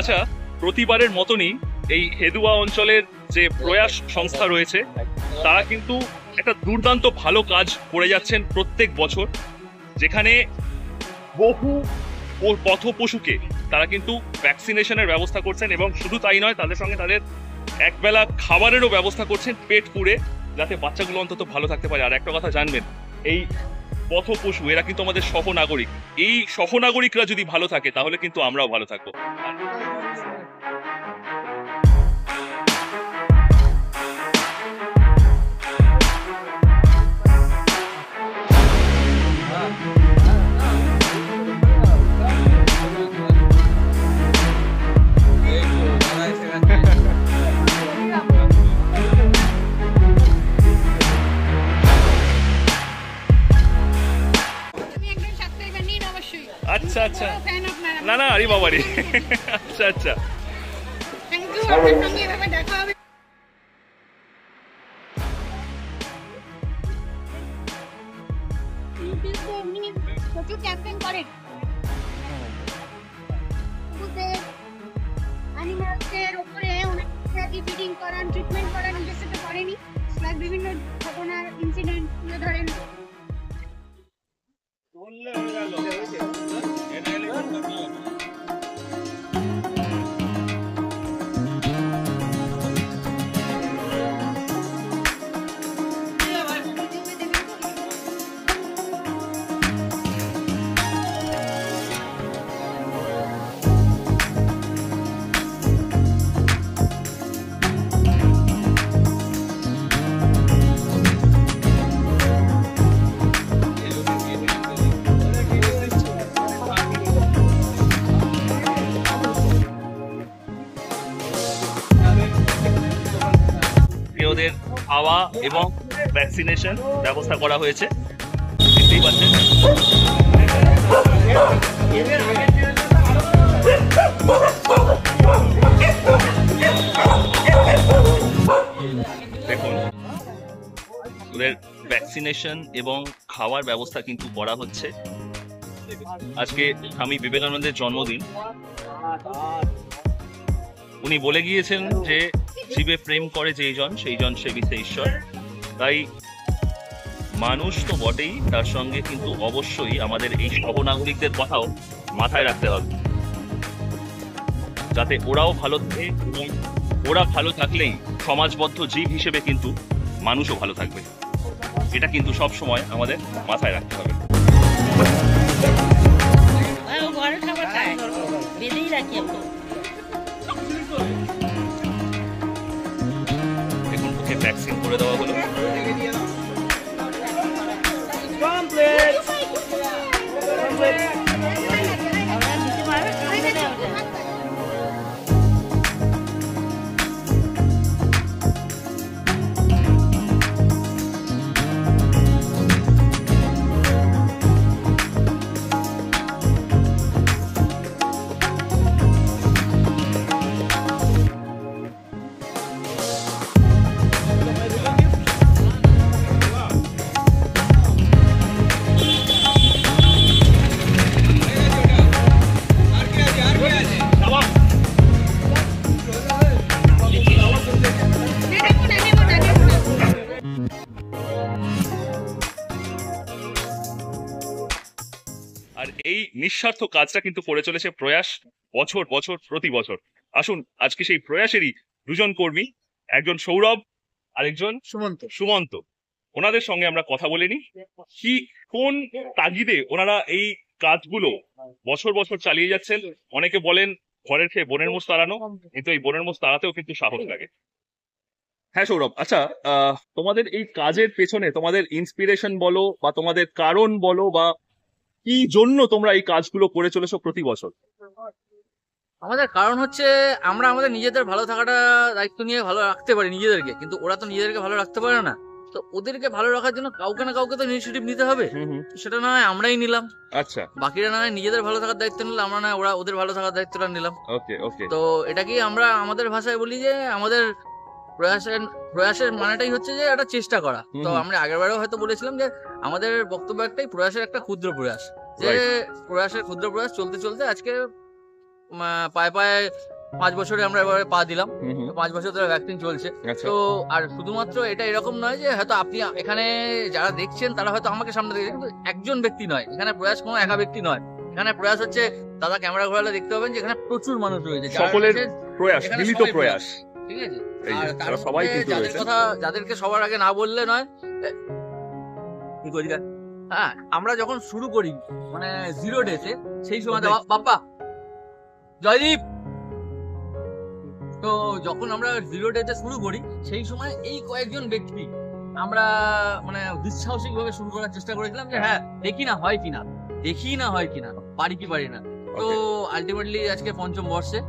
আচ্ছা, প্রতিবারের মতনই এই হেদুয়া অঞ্চলের যে প্রয়াস সংস্থা রয়েছে তারা কিন্তু একটা দুর্দান্ত ভালো কাজ করে যাচ্ছেন প্রত্যেক বছর, যেখানে বহু পথ পশুকে তারা কিন্তু ভ্যাকসিনেশনের ব্যবস্থা করছেন, এবং শুধু তাই নয়, তাদের সঙ্গে তাদের একবেলা খাবারেরও ব্যবস্থা করছেন পেট পুরে, যাতে বাচ্চাগুলো অন্তত ভালো থাকতে পারে। আর একটা কথা জানবেন, এই পথ পশু এরা কিন্তু আমাদের সহনাগরিক। এই সহনাগরিকরা যদি ভালো থাকে তাহলে কিন্তু আমরাও ভালো থাকবো। আচ্ছা আচ্ছা, না না, আরে বাবারি, আচ্ছা আচ্ছা। প্রচুর ক্যাম্পেইন করেন, অ্যানিমালসের উপরে ওনাকে ফিডিং করান, ট্রিটমেন্ট করান, নিজের সাথে করেনি, প্লাস বিভিন্ন ঘটনার ইনসিডেন্ট তুলে ধরেন। ওদের খাওয়া এবং ভ্যাকসিনেশন ব্যবস্থা করা হয়েছে, দেখতেই পাচ্ছেন। দেখুন, ওদের ভ্যাকসিনেশন এবং খাওয়ার ব্যবস্থা কিন্তু করা হচ্ছে। আজকে স্বামী বিবেকানন্দের জন্মদিন। উনি বলে গিয়েছেন যে জীবে প্রেম করে যেই জন সেই জন সেবিছে ঈশ্বর। তাই মানুষ তো বটেই, তার সঙ্গে কিন্তু অবশ্যই আমাদের এই সহনাগরিকদের কথাও মাথায় রাখতে হবে, যাতে ওরাও ভালো থাকে, এবং ওরা ভালো থাকলেই সমাজবদ্ধ জীব হিসেবে কিন্তু মানুষও ভালো থাকবে। এটা কিন্তু সব সময় আমাদের মাথায় রাখতে হবে। দেখুন, ওকে ভ্যাকসিন করে দেওয়া হলো। আর এই নিঃস্বার্থ কাজটা কিন্তু করে চলেছে প্রয়াস বছর বছর প্রতি বছর। আসুন, আজকে সেই প্রয়াসেরই দুজন কর্মী, একজন সৌরভ, আরেকজন সুমন্ত, ওনাদের সঙ্গে আমরা কথা বলে নিই, কি কোন তাগিদে ওনারা এই কাজগুলো বছর বছর চালিয়ে যাচ্ছেন। অনেকে বলেন ঘরের খেয়ে বোনের মোষ তাড়ানো, কিন্তু এই বোনের মোষ তাড়াতেও কিন্তু সাহস লাগে। হ্যাঁ সৌরভ, আচ্ছা, তোমাদের এই কাজের পেছনে তোমাদের ইন্সপিরেশন বলো বা তোমাদের কারণ বলো, বা কি জন্য তোমরা এই কাজগুলো করে চলেছো প্রতি বছর? আমাদের কারণ হচ্ছে আমরা আমাদের নিজেদের ভালো থাকাটা দায়িত্ব নিয়ে ভালো রাখতে পারি নিজেদেরকে, কিন্তু ওরা তো নিজেদেরকে ভালো রাখতে পারে না। তো ওদেরকে ভালো রাখার জন্য কাউকে না কাউকে তো ইনিশিয়েটিভ নিতে হবে। সেটা না হয় আমরাই নিলাম, আচ্ছা, বাকিরা না হয় নিজেদের ভালো থাকার দায়িত্ব নিলাম, আমরা না ওরা ওদের ভালো থাকার দায়িত্বটা নিলাম। ওকে ওকে। তো এটাকেই আমরা আমাদের ভাষায় বলি যে আমাদের প্রয়াসের মানেটাই হচ্ছে যে একটা চেষ্টা করা। তো আমরা আগেরবারেও হয়তো বলেছিলাম যে আমাদের বক্তব্য একটাই, প্রয়াসের একটা ক্ষুদ্র প্রয়াস, যে প্রয়াসের ক্ষুদ্র প্রয়াস চলতে চলতে আজকে পায়ে পায়ে 5 বছরে আমরা এবারে পা দিলাম, হুম হুম, 5 বছর ধরে ভ্যাকসিন চলছে। আচ্ছা তো আর শুধুমাত্র এটা এরকম নয় যে হয়তো আপনি এখানে যারা দেখছেন তারা হয়তো আমাকে সামনে দেখছেন, কিন্তু একজন ব্যক্তি নয়, এখানে প্রয়াস কোনো একা ব্যক্তি নয়। এখানে প্রয়াস হচ্ছে, দাদা ক্যামেরা ঘোরালে দেখতে পাবেন যে এখানে প্রচুর মানুষ রয়েছে, যারা সকলের রয়েছে, প্রয়াস, এখানে মিলিত সবাই প্রয়াস। ঠিক আছে। এই যে আর তার তারা সবাই মধ্যে কিন্তু যাদের রয়েছে। কথা, যাদেরকে সবার আগে না বললে নয়, কি করি দেখ? হ্যাঁ, আমরা যখন শুরু করি মানে 0 ডেতে, সেই সময় বাপ্পা জয়দীপ, তো যখন আমরা 0 ডেতে শুরু করি সেই সময় এই কয়েকজন ব্যক্তি আমরা মানে দুঃসাহসিক ভাবে শুরু করার চেষ্টা করেছিলাম যে হ্যাঁ দেখি না হয় কিনা, পারি কি পারি না। তো আলটিমেটলি আজকে 5ম বর্ষে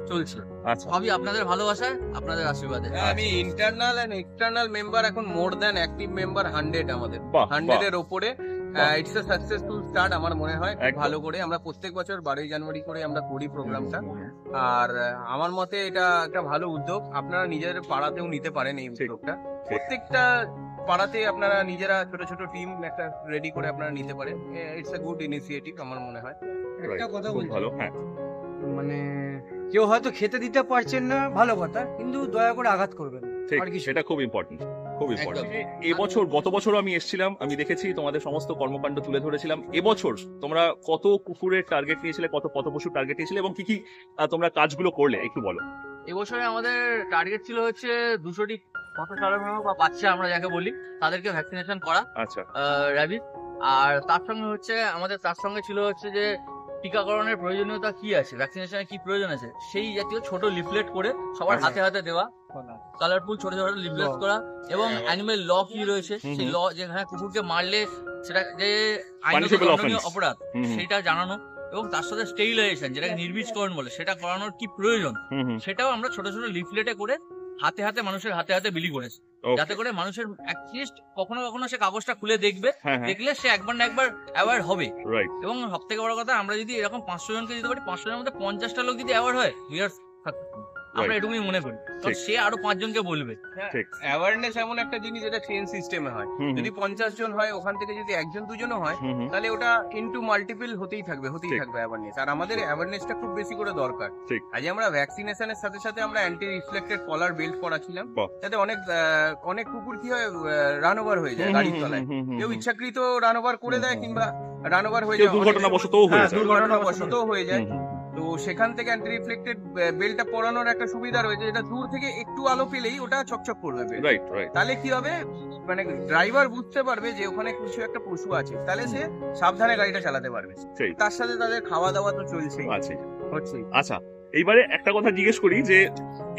চলছে, আচ্ছা সবই আপনাদের ভালোবাসায়, আপনাদের আশীর্বাদে। আমি ইন্টারনাল এন্ড এক্সটার্নাল মেম্বার এখন মোর দ্যান অ্যাক্টিভ মেম্বার 100 আমাদের, বাহ, 100 এর উপরে। বাহ। ইটস এ সাকসেসফুল স্টার্ট আমার মনে হয়, খুব একদম। ভালো করে। আমরা প্রত্যেক বছর 12ই জানুয়ারি করে আমরা করি প্রোগ্রামটা, আর আমার মতে এটা একটা ভালো উদ্যোগ। আপনারা নিজেদের পাড়াতেও নিতে পারেন এই উদ্যোগটা। প্রত্যেকটা পাড়াতে আপনারা নিজেরা ছোট ছোট টিম একটা রেডি করে আপনারা নিতে পারেন। ইটস এ গুড ইনিশিয়েটিভ আমার মনে হয়। একটা কথা খুব বলছি, ভালো, হ্যাঁ মানে কেউ হয়তো খেতে দিতে পারছেন না, ভালো কথা, কিন্তু দয়া করে আঘাত করবেন না। ঠিক, আর কি সেটা খুব ইম্পর্টেন্ট, খুব ইম্পর্টেন্ট। একদম। এবছর, গত বছর আমি এসেছিলাম, আমি দেখেছি তোমাদের সমস্ত কর্মকাণ্ড তুলে ধরেছিলাম। এবছর তোমরা কত কুকুরের টার্গেট নিয়েছিলে, কত পশুর টার্গেট নিয়েছিলে, এবং কি কি তোমরা কাজগুলো করলে একটু বলো। এবছরে আমাদের টার্গেট ছিল হচ্ছে 200টি কত সাধারণ বা বাচ্চা আমরা যাকে বলি তাদেরকে ভ্যাকসিনেশন করা, আচ্ছা র্যাবিস। আর তার সঙ্গে হচ্ছে তার সঙ্গে ছিল হচ্ছে যে টিকাকরণের প্রয়োজনীয়তা কি আছে, ভ্যাকসিনেশনের কি প্রয়োজন আছে, সেই জাতীয় ছোট লিফলেট করে সবার আচ্ছা। হাতে হাতে দেওয়া, কালারফুল ছোট ছোট লিফলেট করা, এবং অ্যানিমেল ল কি রয়েছে সেই ল, যেখানে কুকুরকে মারলে সেটা যে আইনত Punishable দণ্ডনীয় offense। অপরাধ হুম হুম, সেটা জানানো, এবং তার সাথে স্টেরিলাইজেশন যেটাকে নির্বীজকরণ বলে সেটা করানোর কি প্রয়োজন হুম হুম, সেটাও আমরা ছোট ছোট লিফলেটে করে হাতে হাতে মানুষের হাতে হাতে বিলি করেছি, okay, যাতে করে মানুষের অ্যাটলিস্ট কখনো কখনো সে কাগজটা খুলে দেখবে, হ্যাঁ হ্যাঁ, দেখলে সে একবার না একবার অ্যাওয়ার হবে। রাইট, এবং সব থেকে বড় কথা, আমরা যদি এরকম 500 জনকে দিতে পারি, 500 জনের মধ্যে 50টা লোক যদি অ্যাওয়ার হয়, we are successful। আমরা Right. এটুকুই মনে করি, কারণ ঠিক। সে আরো 5 জনকে বলবে। ঠিক, অ্যাওয়ারনেস এমন একটা জিনিস যেটা চেইন সিস্টেমে হয়। হুম যদি 50 জন হয়, ওখান থেকে যদি 1 2 হয়, হুম হুম, তাহলে ওটা ইনটু মাল্টিপল হতেই থাকবে ঠিক। অ্যাওয়ারনেস। আর আমাদের অ্যাওয়ারনেসটা খুব বেশি করে দরকার। ঠিক। আজ আমরা ভ্যাকসিনেশনের সাথে সাথে আমরা অ্যান্টি রিফ্লেক্টেড কলার বেল্ট পরাছিলাম, বাহ। যাতে অনেক কুকুর কি হয়, রান ওভার হয়ে যায় গাড়ির তলায়। কেউ ইচ্ছাকৃত রান ওভার করে দেয়, কিংবা রান ওভার হয়ে কেউ যায়, দুর্ঘটনাবশতও হয়ে যায়। দুর্ঘটনাবশতও হয়ে যায়। হুম, হুম, তো সেখান থেকে অ্যান্টি রিফ্লেক্টেড বেলটা পরানোর একটা সুবিধা রয়েছে, যেটা দূর থেকে একটু আলো পেলেই ওটা চকচক করবে বেল। রাইট রাইট, তাহলে কি হবে, মানে ড্রাইভার বুঝতে পারবে যে ওখানে কিছু একটা পশু আছে, তাহলে সে সাবধানে গাড়িটা চালাতে পারবে। সেই তার সাথে তাদের খাওয়া দাওয়া তো চলছেই, আছে। হচ্ছেই। আচ্ছা, এইবারে একটা কথা জিজ্ঞেস করি যে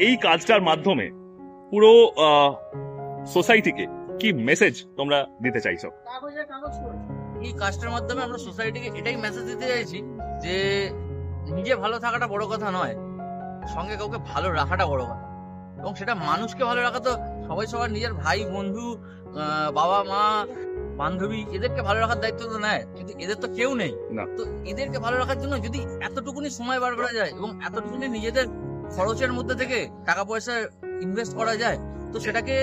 এই কাজটার মাধ্যমে পুরো সোসাইটিকে কি মেসেজ তোমরা দিতে চাইছো? এই কাজটার মাধ্যমে আমরা সোসাইটিকে এটাই মেসেজ দিতে চাইছি যে নিজে ভালো থাকাটা বড় কথা নয়, সঙ্গে কাউকে ভালো রাখাটা বড় কথা। এবং সেটা মানুষকে ভালো রাখা তো সবাই সবার নিজের ভাই বন্ধু, বাবা মা বান্ধবী, এদেরকে ভালো রাখার দায়িত্ব তো নেয়, কিন্তু এদের তো কেউ নেই। না। তো এদেরকে ভালো রাখার জন্য যদি এতটুকুনি সময় বার করা যায় এবং এতটুকুনি নিজেদের খরচের মধ্যে থেকে টাকা পয়সা ইনভেস্ট করা যায়, তো সেটাকে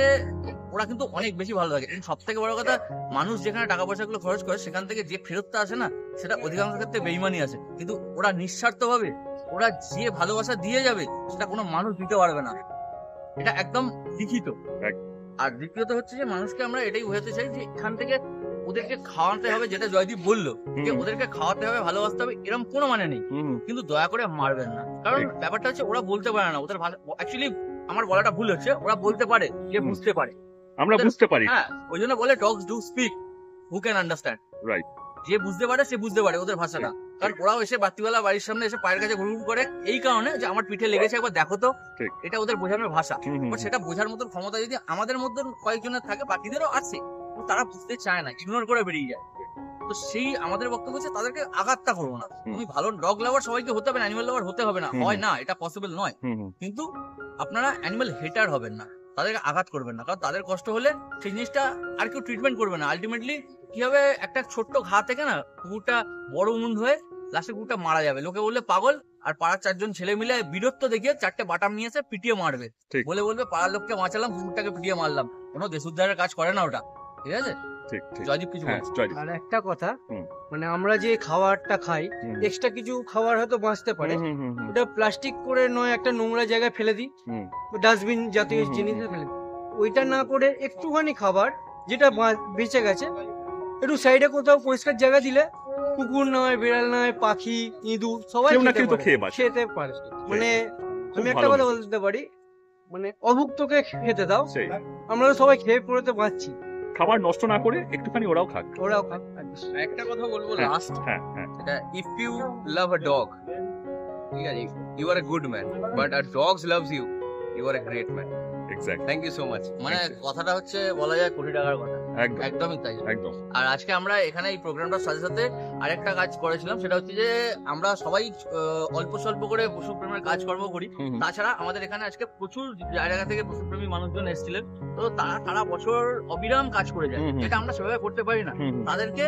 ওরা কিন্তু অনেক বেশি ভালো লাগে। এবং সব থেকে বড় কথা, মানুষ যেখানে টাকা পয়সাগুলো খরচ করে সেখান থেকে যে ফেরতটা আসে না, সেটা অধিকাংশ ক্ষেত্রে বেইমানি আছে। কিন্তু ওরা নিঃস্বার্থভাবে ওরা যে ভালোবাসা দিয়ে যাবে সেটা কোনো মানুষ দিতে পারবে না, এটা একদম লিখিত। আর দ্বিতীয়ত হচ্ছে যে মানুষকে আমরা এটাই বোঝাতে চাই যে এখান থেকে ওদেরকে খাওয়াতে হবে, যেটা জয়দীপ বললো যে ওদেরকে খাওয়াতে হবে, ভালোবাসতে হবে, এরকম কোনো মানে নেই, কিন্তু দয়া করে মারবেন না। কারণ ব্যাপারটা হচ্ছে ওরা বলতে পারে না, ওদের অ্যাকচুয়ালি আমার বলাটা ভুল হচ্ছে, ওরা বলতে পারে, যে বুঝতে পারে। আমরা বুঝতে পারি, হ্যাঁ, ওই জন্য বলে dogs do speak who can understand. Right, যে বুঝতে পারে সে বুঝতে পারে ওদের ভাষাটা। কারণ ওরাও এসে রাত্রিবেলা বাড়ির সামনে এসে পায়ের কাছে ঘুরঘুর করে এই কারণে যে আমার পিঠে লেগেছে, একবার দেখো তো। ঠিক। এটা ওদের বোঝানোর ভাষা। হুম, হুম, বাট সেটা বোঝার মতো ক্ষমতা যদি আমাদের মধ্যে কয়েকজনের থাকে, বাকিদেরও আছে, তো তারা বুঝতে চায় না, ইগনোর করে বেরিয়ে যায়। তো সেই আমাদের বক্তব্য হচ্ছে তাদেরকে আঘাতটা করবো না। তুমি ভালো ডগ লাভার সবাইকে হতে হবে না, অ্যানিমাল লাভার হতে হবে না, হুম। হয় না, এটা পসিবল নয়। হুম, হুম, কিন্তু আপনারা অ্যানিমাল হেটার হবেন না, তাদেরকে আঘাত করবেন না, কারণ তাদের কষ্ট হলে সেই জিনিসটা আর কেউ ট্রিটমেন্ট করবে না। আলটিমেটলি কি হবে, একটা ছোট্ট ঘা থেকে না কুকুরটা বড় উন্ড হয়ে লাস্টে কুকুরটা মারা যাবে। লোকে বললে পাগল, আর পাড়ার 4 জন ছেলে মিলে বীরত্ব দেখিয়ে 4টে বাটাম নিয়ে এসে পিটিয়ে মারবে, ঠিক। বলবে পাড়ার লোককে বাঁচালাম, কুকুরটাকে পিটিয়ে মারলাম। কোনো দেশ উদ্ধারের কাজ করে না ওটা, ঠিক আছে? ঠিক ঠিক জয়দীপ কিছু হ্যাঁ বলছে। জয়দীপ আর একটা কথা, হুম। মানে আমরা যে খাবারটা খাই, হুম, এক্সট্রা কিছু খাবার হয়তো বাঁচতে পারে, হুম, হুম, হুম, ওটা প্লাস্টিক করে নয় একটা নোংরা জায়গায় ফেলে দিই, হুম, ডাস্টবিন জাতীয় হুম, হুম, জিনিসে ফেলে দিই। ওইটা না করে একটুখানি খাবার যেটা বেঁচে গেছে একটু সাইডে কোথাও পরিষ্কার জায়গা দিলে কুকুর নয়, বিড়াল নয়, পাখি, ইঁদুর সবাই কেউ না খেতে কেউ তো পারে। খেয়ে বাঁচে। খেতে পারে। মানে খুব আমি একটা ভালো কথা message। বলতে পারি, মানে অভুক্তকে খেতে দাও, সেই আমরা তো সবাই খেয়ে পড়ে তো বাঁচছি, খাবার নষ্ট না করে একটুখানি ওরাও খাক। ওরাও খাক। একটা কথা বলবো হ্যাঁ, লাস্ট, হ্যাঁ হ্যাঁ if you love a dog, ঠিক আছে, you are a good man, but a dogs loves you, you are a great man. Exact thank you so much. মানে কথাটা হচ্ছে বলা যায় কোটি টাকার কথা, একদম একদমই তাই। একদম আর আজকে আমরা এখানে এই প্রোগ্রামটার সাথে সাথে আরেকটা কাজ করেছিলাম, সেটা হচ্ছে যে আমরা সবাই অল্প স্বল্প করে পশুপ্রেমের কাজকর্ম করি। হুম, হুম, তাছাড়া আমাদের এখানে আজকে প্রচুর জায়গা থেকে পশুপ্রেমী মানুষজন এসেছিলেন, তো তারা সারা বছর অবিরাম কাজ করে যায়, হুম, হুম। যেটা আমরা সেভাবে করতে পারি না। হুম, হুম, তাদেরকে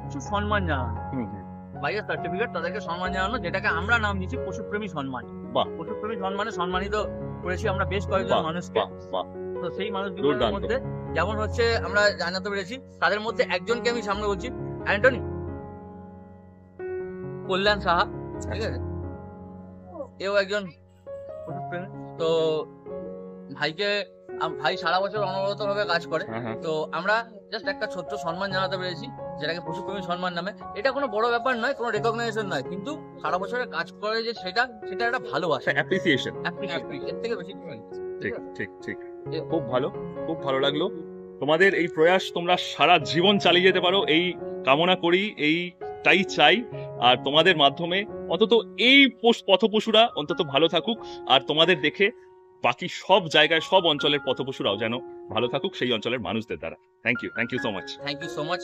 কিছু সম্মান জানানো, হুম, হুম। বাইরের সার্টিফিকেট তাদেরকে সম্মান জানানো, যেটাকে আমরা নাম দিচ্ছি পশুপ্রেমী সম্মান। বাহ। পশুপ্রেমী সম্মানে সম্মানিত করেছি আমরা বেশ কয়েকজন বাহ, মানুষকে। বাহ, বাহ। তো সেই মানুষগুলোর দুর্দান্ত। মধ্যে যেমন হচ্ছে আমরা জানাতে পেরেছি, তাদের মধ্যে একজনকে আমি সামনে বলছি, অ্যান্টনি কল্যাণ সাহা, ঠিক আছে, এও একজন পশুপ্রেমী। তো ভাইকে ভাই সারা বছর অনবরত ভাবে কাজ করে, হ্যাঁ হ্যাঁ তো আমরা জাস্ট একটা ছোট্ট সম্মান জানাতে পেরেছি, যেটাকে পশুপ্রেমী সম্মান নামে। এটা কোনো বড় ব্যাপার নয়, কোনো রেকগনাইজেশন নয়, কিন্তু সারা বছরের কাজ করে যে সেটা একটা ভালোবাসা, অ্যাপ্রিসিয়েশন। এর থেকে বেশি কিছু নয়। ঠিক ঠিক ঠিক খুব ভালো, খুব ভালো লাগলো। তোমাদের এই প্রয়াস তোমরা সারা জীবন চালিয়ে যেতে পারো, এই কামনা করি, এইটাই চাই। আর তোমাদের মাধ্যমে অন্তত এই পথপশুরা অন্তত ভালো থাকুক, আর তোমাদের দেখে বাকি সব জায়গায় সব অঞ্চলের পথপশুরাও যেন ভালো থাকুক সেই অঞ্চলের মানুষদের দ্বারা। Thank you so much. Thank you so much.